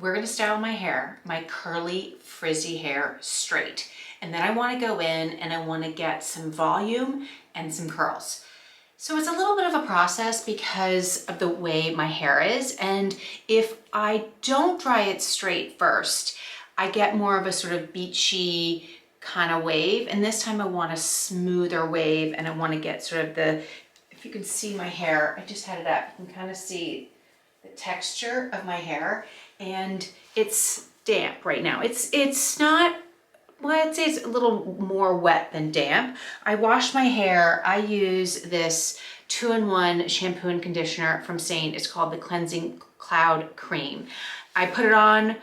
we're gonna style my hair, my curly, frizzy hair straight. And then I wanna go in and I wanna get some volume and some curls. So it's a little bit of a process because of the way my hair is. And if I don't dry it straight first, I get more of a sort of beachy kind of wave. And this time I want a smoother wave, and I want to get sort of the, if you can see my hair, I just had it up, you can kind of see the texture of my hair, and it's damp right now. It's not, well, I'd say it's a little more wet than damp. I wash my hair. I use this 2-in-1 shampoo and conditioner from Seint. It's called the Cleansing Cloud Cream. I put it on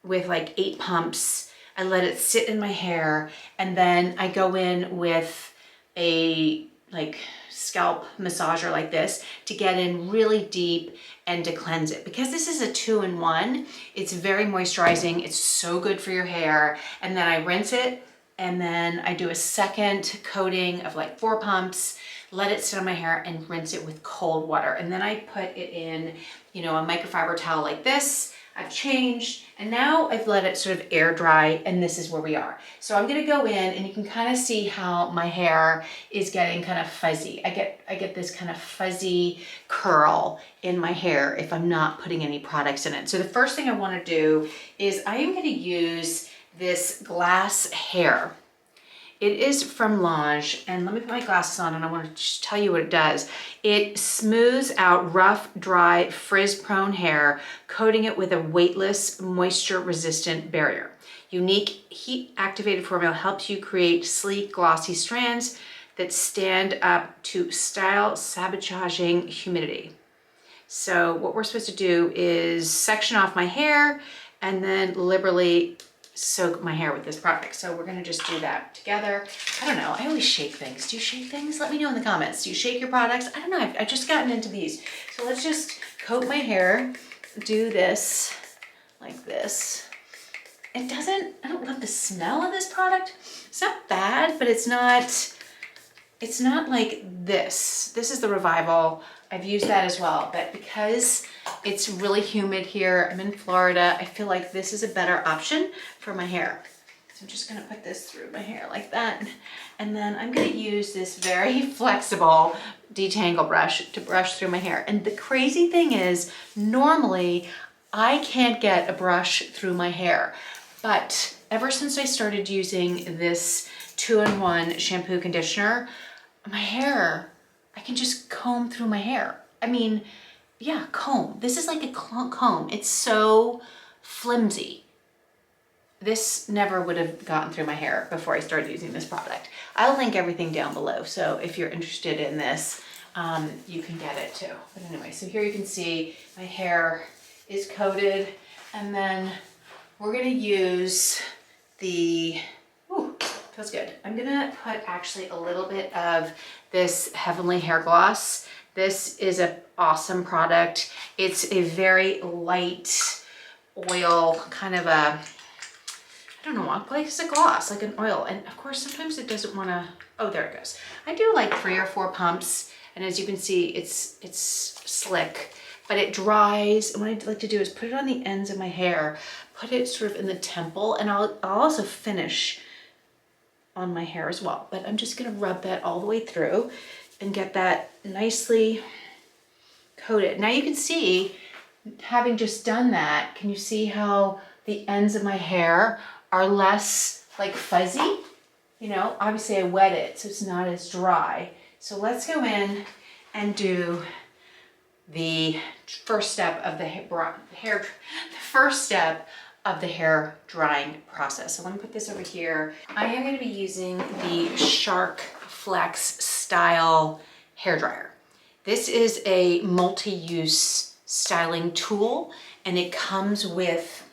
with like 8 pumps. I let it sit in my hair, and then I go in with a like scalp massager like this to get in really deep and to cleanse it. Because this is a 2-in-1, it's very moisturizing. It's so good for your hair. And then I rinse it, and then I do a second coating of like 4 pumps, let it sit on my hair, and rinse it with cold water. And then I put it in, you know, a microfiber towel like this. I've changed, and now I've let it sort of air dry, and this is where we are. So I'm gonna go in, and you can kind of see how my hair is getting kind of fuzzy. I get this kind of fuzzy curl in my hair if I'm not putting any products in it. So the first thing I wanna do is I am gonna use this glass hair. It is from Lange, and let me put my glasses on and I want to just tell you what it does. It smooths out rough, dry, frizz-prone hair, coating it with a weightless, moisture-resistant barrier. Unique heat-activated formula helps you create sleek, glossy strands that stand up to style-sabotaging humidity. So what we're supposed to do is section off my hair and then liberally soak my hair with this product. So we're gonna just do that together. I don't know, I always shake things. Do you shake things? Let me know in the comments. Do you shake your products? I don't know, I've just gotten into these. So let's just coat my hair, do this, like this. I don't love the smell of this product. It's not bad, but it's not like this. This is the Revival. I've used that as well, but because it's really humid here, I'm in Florida, I feel like this is a better option for my hair. So I'm just gonna put this through my hair like that. And then I'm gonna use this very flexible detangle brush to brush through my hair. And the crazy thing is, normally I can't get a brush through my hair, but ever since I started using this 2-in-1 shampoo conditioner, my hair, I can just comb through my hair. I mean, yeah, comb. This is like a comb. It's so flimsy. This never would have gotten through my hair before I started using this product. I'll link everything down below, so if you're interested in this, you can get it too. But anyway, so here you can see my hair is coated, and then we're gonna use the, ooh, feels good. I'm gonna put actually a little bit of this Heavenly Hair Gloss. This is an awesome product. It's a very light oil, kind of a, I don't know, like it's a gloss, like an oil. And of course, sometimes it doesn't wanna, oh, there it goes. I do like 3 or 4 pumps. And as you can see, it's slick, but it dries. And what I'd like to do is put it on the ends of my hair, put it sort of in the temple, and I'll also finish on my hair as well. But I'm just gonna rub that all the way through and get that nicely coated. Now you can see, having just done that, can you see how the ends of my hair are less like fuzzy? You know, obviously I wet it, so it's not as dry. So let's go in and do the first step of the hair drying process. So let me put this over here. I am going to be using the Shark FlexStyle hair dryer. This is a multi-use styling tool, and it comes with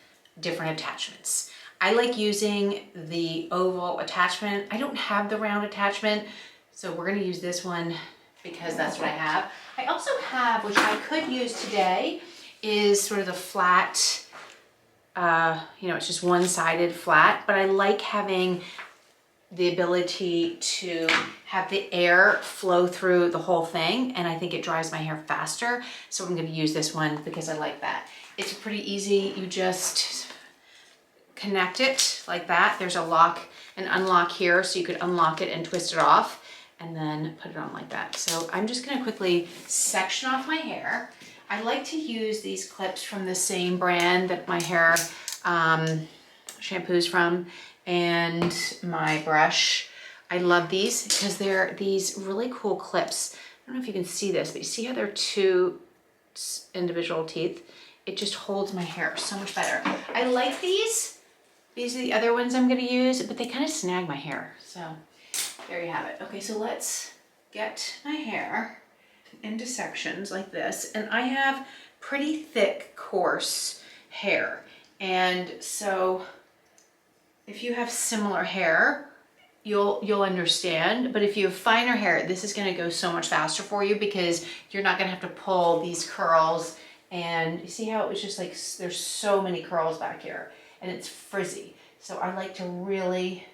different attachments. I like using the oval attachment. I don't have the round attachment, so we're going to use this one because that's what I have. I also have, which I could use today, is sort of the flat, you know, it's just one-sided flat, but I like having the ability to have the air flow through the whole thing, and I think it dries my hair faster. So I'm going to use this one because I like that. It's pretty easy. You just connect it like that. There's a lock and unlock here, so you could unlock it and twist it off and then put it on like that. So I'm just gonna quickly section off my hair. I like to use these clips from the same brand that my hair shampoo's from, and my brush. I love these because they're these really cool clips. I don't know if you can see this, but you see how they're two individual teeth? It just holds my hair so much better. I like these. These are the other ones I'm gonna use, but they kind of snag my hair. So there you have it. Okay, so let's get my hair into sections like this. And I have pretty thick, coarse hair. And so if you have similar hair, you'll understand. But if you have finer hair, this is gonna go so much faster for you because you're not gonna have to pull these curls. And you see how it was just like, there's so many curls back here and it's frizzy. So I like to really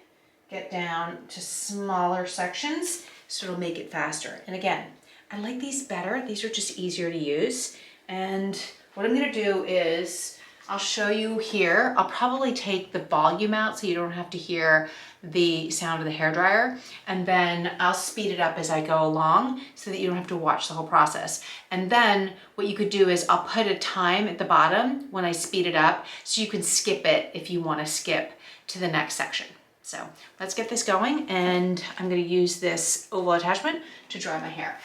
get down to smaller sections so it'll make it faster. And again, I like these better. These are just easier to use. And what I'm gonna do is, I'll show you here. I'll probably take the volume out so you don't have to hear the sound of the hairdryer. And then I'll speed it up as I go along so that you don't have to watch the whole process. And then what you could do is I'll put a time at the bottom when I speed it up so you can skip it if you want to skip to the next section. So let's get this going, and I'm going to use this oval attachment to dry my hair.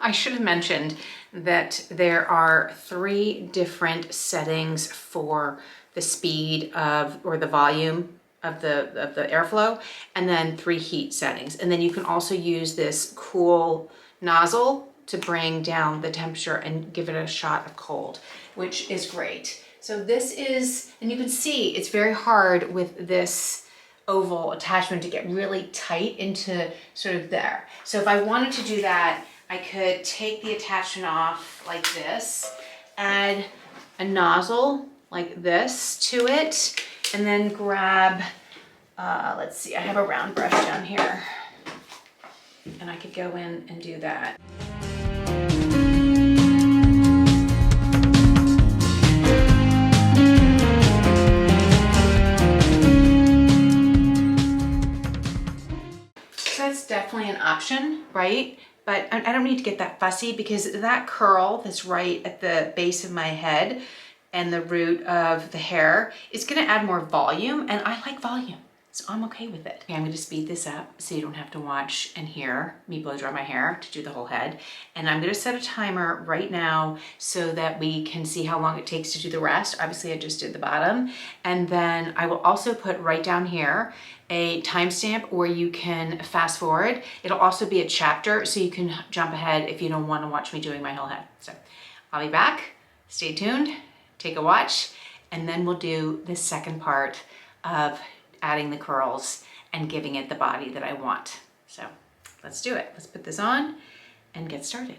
I should have mentioned that there are 3 different settings for the speed of, or the volume of the airflow, and then 3 heat settings. And then you can also use this cool nozzle to bring down the temperature and give it a shot of cold, which is great. So this is, and you can see it's very hard with this oval attachment to get really tight into sort of there. So if I wanted to do that, I could take the attachment off like this, add a nozzle like this to it, and then grab, let's see, I have a round brush down here, and I could go in and do that. So that's definitely an option, right? But I don't need to get that fussy because that curl that's right at the base of my head and the root of the hair is gonna add more volume, and I like volume, so I'm okay with it. Okay, I'm gonna speed this up so you don't have to watch and hear me blow dry my hair to do the whole head. And I'm gonna set a timer right now so that we can see how long it takes to do the rest. Obviously I just did the bottom. And then I will also put right down here a timestamp where you can fast forward. It'll also be a chapter so you can jump ahead if you don't want to watch me doing my whole head. So I'll be back, stay tuned, take a watch, and then we'll do the second part of adding the curls and giving it the body that I want. So let's do it. Let's put this on and get started.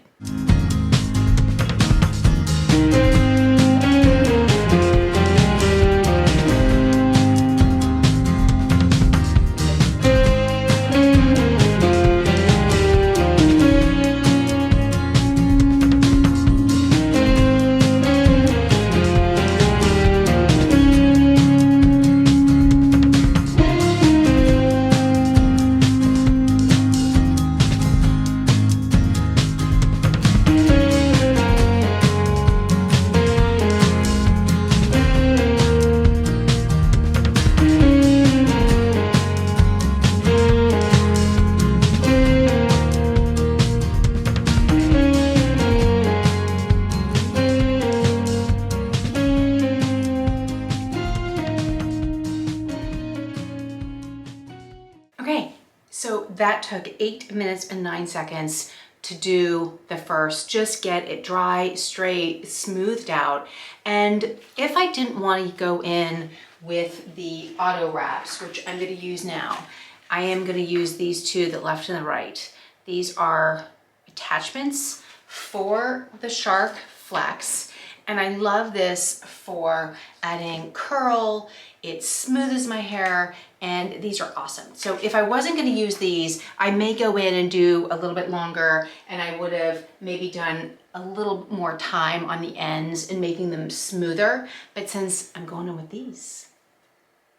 So that took 8 minutes and 9 seconds to do the first, just get it dry, straight, smoothed out. And if I didn't want to go in with the auto wraps, which I'm going to use now, I am going to use these 2, the left and the right. These are attachments for the Shark Flex, And I love this for adding curl. It smooths my hair, and these are awesome. So if I wasn't gonna use these, I may go in and do a little bit longer, and I would have maybe done a little more time on the ends and making them smoother. But since I'm going in with these,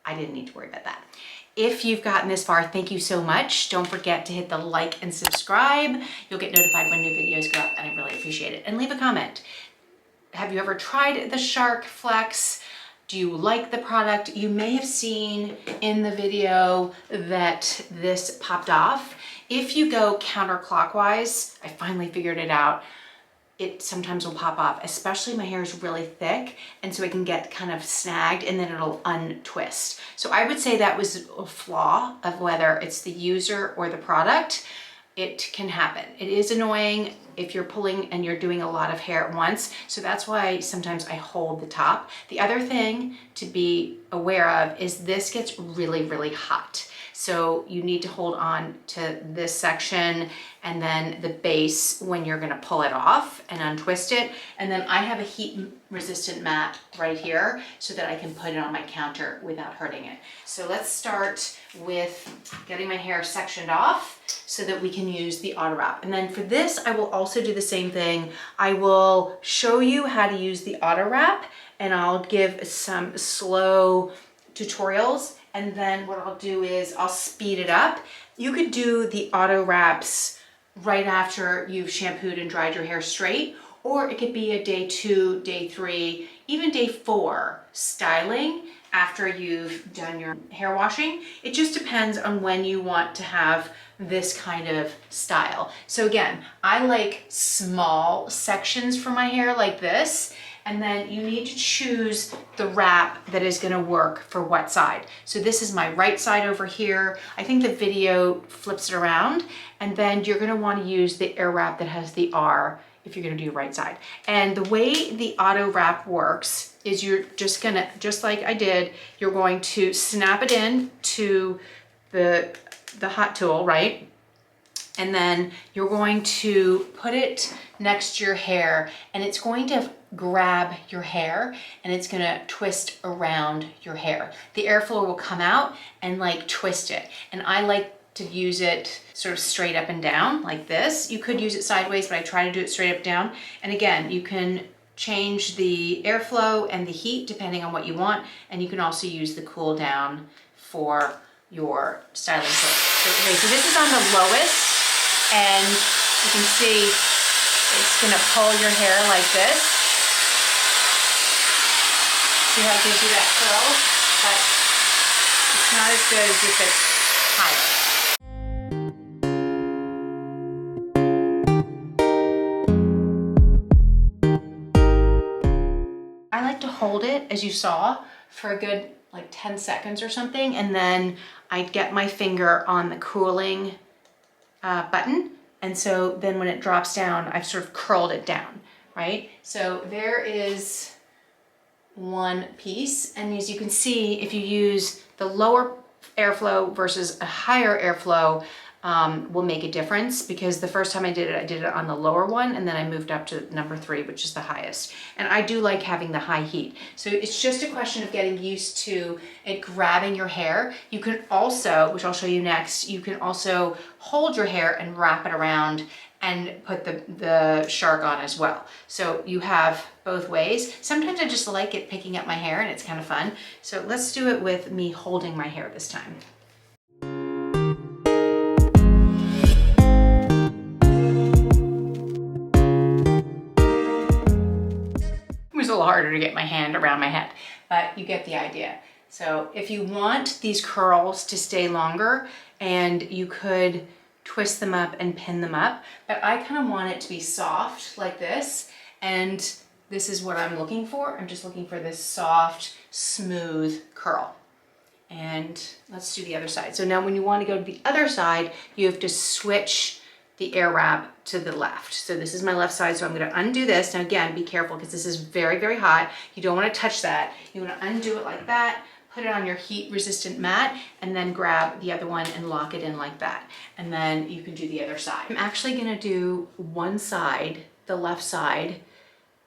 I didn't need to worry about that. If you've gotten this far, thank you so much. Don't forget to hit the like and subscribe. You'll get notified when new videos go up, and I really appreciate it. And leave a comment. Have you ever tried the Shark Flex? Do you like the product? You may have seen in the video that this popped off. If you go counterclockwise, I finally figured it out, it sometimes will pop off, especially my hair is really thick, and so it can get kind of snagged and then it'll untwist. So I would say that was a flaw of whether it's the user or the product. It can happen. It is annoying if you're pulling and you're doing a lot of hair at once. So that's why sometimes I hold the top. The other thing to be aware of is this gets really, really hot. So you need to hold on to this section and then the base when you're gonna pull it off and untwist it. And then I have a heat resistant mat right here so that I can put it on my counter without hurting it. So let's start with getting my hair sectioned off so that we can use the auto wrap. And then for this, I will also do the same thing. I will show you how to use the auto wrap, and I'll give some slow tutorials. And then what I'll do is I'll speed it up. You could do the auto wraps right after you've shampooed and dried your hair straight, or it could be a day 2, day 3, even day 4 styling after you've done your hair washing. It just depends on when you want to have this kind of style. So again, I like small sections for my hair like this, and then you need to choose the wrap that is gonna work for what side. So this is my right side over here. I think the video flips it around, and then you're gonna wanna use the air wrap that has the R if you're gonna do your right side. And the way the auto wrap works is you're just gonna, just like I did, you're going to snap it in to the hot tool, right? And then you're going to put it next to your hair, and it's going to grab your hair and it's gonna twist around your hair. The airflow will come out and like twist it. And I like to use it sort of straight up and down like this. You could use it sideways, but I try to do it straight up and down. And again, you can change the airflow and the heat depending on what you want. And you can also use the cool down for your styling kit. So this is on the lowest, and you can see it's gonna pull your hair like this. See how it gives you that curl? But it's not as good as if it's higher. I like to hold it, as you saw, for a good like 10 seconds or something, and then I get my finger on the cooling button, and so then when it drops down, I've sort of curled it down, right? So there is one piece, and as you can see, if you use the lower airflow versus a higher airflow, will make a difference, because the first time I did it on the lower one, and then I moved up to number 3, which is the highest. And I do like having the high heat. So it's just a question of getting used to it grabbing your hair. You can also, which I'll show you next, you can also hold your hair and wrap it around and put the Shark on as well. So you have both ways. Sometimes I just like it picking up my hair, and it's kind of fun. So let's do it with me holding my hair this time. It was a little harder to get my hand around my head, but you get the idea. So if you want these curls to stay longer, and you could twist them up and pin them up, but I kind of want it to be soft like this, and this is what I'm looking for. I'm just looking for this soft, smooth curl. And let's do the other side. So now when you want to go to the other side, you have to switch the air wrap to the left. So this is my left side, so I'm going to undo this. Now again, be careful, because this is very, very hot. You don't want to touch that. You want to undo it like that, put it on your heat resistant mat, and then grab the other one and lock it in like that. And then you can do the other side. I'm actually gonna do one side, the left side,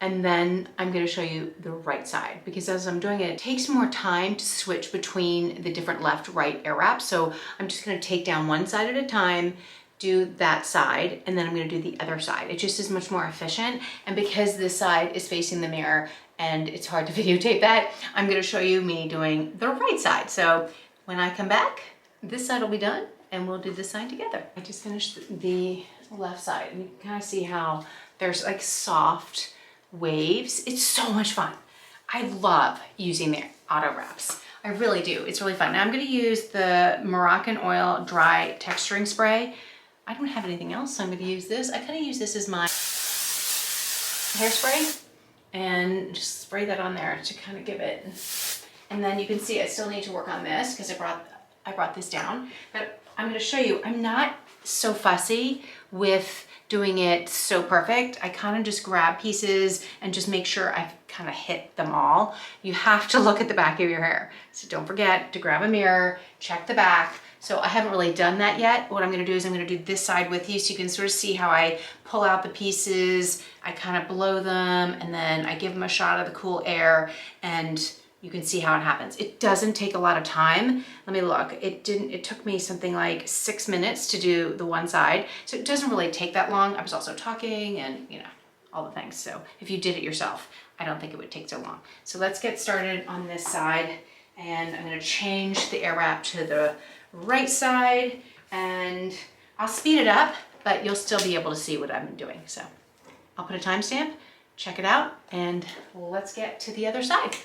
and then I'm gonna show you the right side, because as I'm doing it, it takes more time to switch between the different left, right air wraps. So I'm just gonna take down one side at a time, do that side, and then I'm gonna do the other side. It just is much more efficient. And because this side is facing the mirror and it's hard to videotape that, I'm gonna show you me doing the right side. So when I come back, this side will be done and we'll do this side together. I just finished the left side, and you can kind of see how there's like soft waves. It's so much fun. I love using the auto wraps. I really do. It's really fun. Now I'm going to use the Moroccan oil dry texturing spray. I don't have anything else, so I'm going to use this. I kind of use this as my hairspray and just spray that on there to kind of give it. And then you can see I still need to work on this because I brought this down, but I'm going to show you. I'm not so fussy with doing it so perfect. I kind of just grab pieces and just make sure I've kind of hit them all. You have to look at the back of your hair. So don't forget to grab a mirror, check the back. So I haven't really done that yet. What I'm gonna do is I'm gonna do this side with you so you can sort of see how I pull out the pieces, I kind of blow them, and then I give them a shot of the cool air, and you can see how it happens. It doesn't take a lot of time. Let me look. It took me something like 6 minutes to do the one side. So it doesn't really take that long. I was also talking and, you know, all the things. So if you did it yourself, I don't think it would take so long. So let's get started on this side. And I'm gonna change the air wrap to the right side, and I'll speed it up, but you'll still be able to see what I've been doing. So I'll put a timestamp, check it out, and let's get to the other side.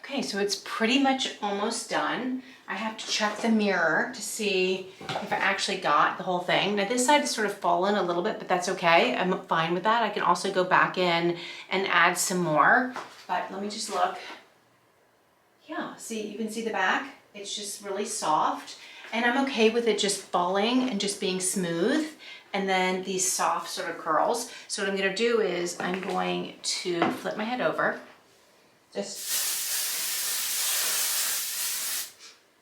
Okay, so it's pretty much almost done. I have to check the mirror to see if I actually got the whole thing. Now this side is sort of fallen a little bit, but that's okay. I'm fine with that. I can also go back in and add some more, but let me just look. Yeah, see, you can see the back. It's just really soft, and I'm okay with it just falling and just being smooth, and then these soft sort of curls. So what I'm gonna do is I'm going to flip my head over, just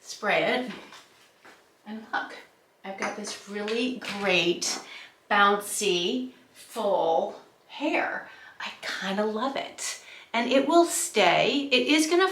spray it, and look, I've got this really great bouncy full hair. I kind of love it, and it will stay. It's gonna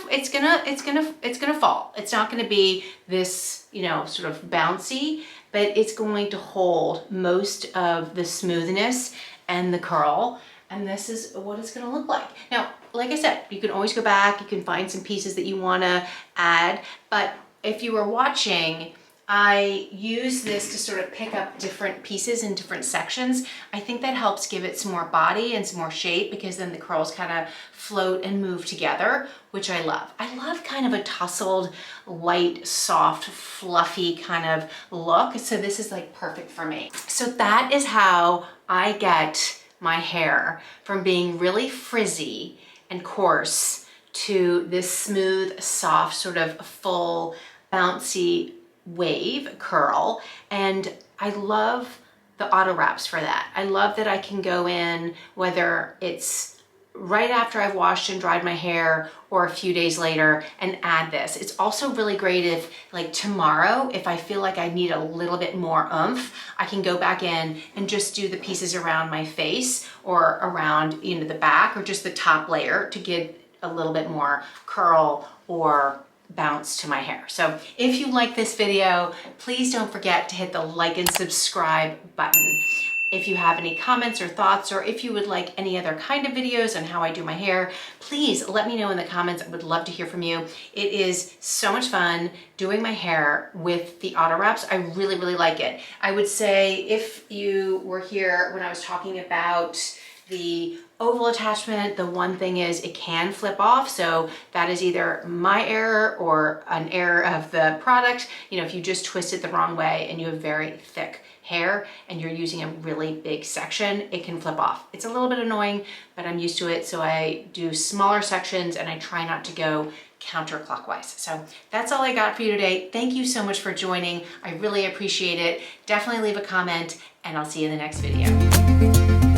fall. It's not gonna be this, you know, sort of bouncy, but it's going to hold most of the smoothness and the curl. And this is what it's gonna look like. Now, like I said, you can always go back, you can find some pieces that you wanna add, but if you were watching, I use this to sort of pick up different pieces in different sections. I think that helps give it some more body and some more shape, because then the curls kind of float and move together, which I love. I love kind of a tousled, light, soft, fluffy kind of look. So this is like perfect for me. So that is how I get my hair from being really frizzy and coarse to this smooth, soft, sort of full, bouncy wave curl. And I love the auto wraps for that. I love that I can go in, whether it's right after I've washed and dried my hair or a few days later, and add this. It's also really great if, like tomorrow, if I feel like I need a little bit more oomph, I can go back in and just do the pieces around my face or around, you know, the back, or just the top layer to give a little bit more curl or bounce to my hair. So if you like this video, please don't forget to hit the like and subscribe button. If you have any comments or thoughts, or if you would like any other kind of videos on how I do my hair, please let me know in the comments. I would love to hear from you. It is so much fun doing my hair with the auto wraps. I really, really like it. I would say if you were here when I was talking about the oval attachment, the one thing is it can flip off. So that is either my error or an error of the product. You know, if you just twist it the wrong way and you have very thick hair and you're using a really big section, it can flip off. It's a little bit annoying, but I'm used to it. So I do smaller sections and I try not to go counterclockwise. So that's all I got for you today. Thank you so much for joining. I really appreciate it. Definitely leave a comment and I'll see you in the next video.